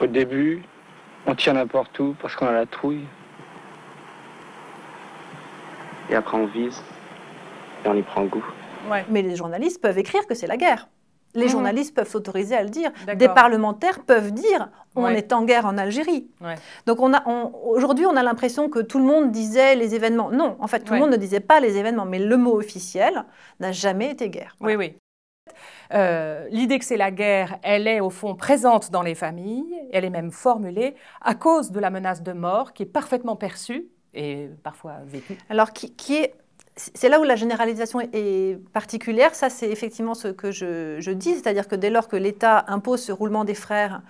Au début, on tire n'importe où parce qu'on a la trouille. Et après on vise et on y prend goût. Ouais. Mais les journalistes peuvent écrire que c'est la guerre. Les journalistes peuvent s'autoriser à le dire. Des D'accord. parlementaires peuvent dire on Ouais. est en guerre en Algérie. Ouais. Donc aujourd'hui, on a l'impression que tout le monde disait les événements. Non, en fait, tout le monde ne disait pas les événements. Mais le mot officiel n'a jamais été guerre. Voilà. Oui, oui. L'idée que c'est la guerre, elle est au fond présente dans les familles, elle est même formulée à cause de la menace de mort qui est parfaitement perçue et parfois vécue. Alors, c'est là où la généralisation est particulière. Ça, c'est effectivement ce que je dis, c'est-à-dire que dès lors que l'État impose ce roulement des frères,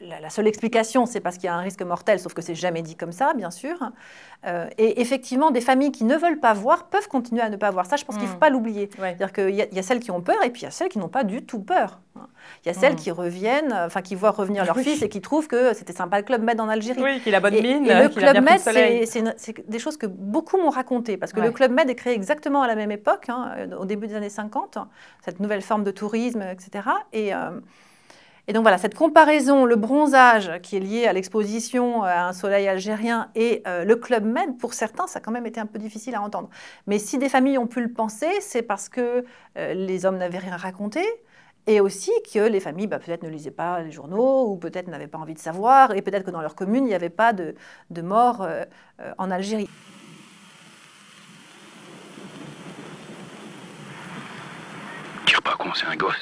la seule explication, c'est parce qu'il y a un risque mortel, sauf que c'est jamais dit comme ça, bien sûr. Et effectivement, des familles qui ne veulent pas voir peuvent continuer à ne pas voir. Ça, je pense qu'il ne faut pas l'oublier. Ouais. C'est-à-dire qu'il y a celles qui ont peur et puis il y a celles qui n'ont pas du tout peur. Il y a celles qui reviennent, enfin qui voient revenir leur fils et qui trouvent que c'était sympa le Club Med en Algérie. Oui, qu'il a bonne mine, et le qu'il a Club bien pris le Med, soleil. c'est des choses que beaucoup m'ont racontées, parce que le Club Med est créé exactement à la même époque, au début des années 50, cette nouvelle forme de tourisme, etc. Et donc voilà, cette comparaison, le bronzage qui est lié à l'exposition à un soleil algérien et le Club Med, pour certains, ça a quand même été un peu difficile à entendre. Mais si des familles ont pu le penser, c'est parce que les hommes n'avaient rien raconté, et aussi que les familles peut-être ne lisaient pas les journaux, ou peut-être n'avaient pas envie de savoir, et peut-être que dans leur commune, il n'y avait pas de mort en Algérie. Tire pas con, c'est un gosse.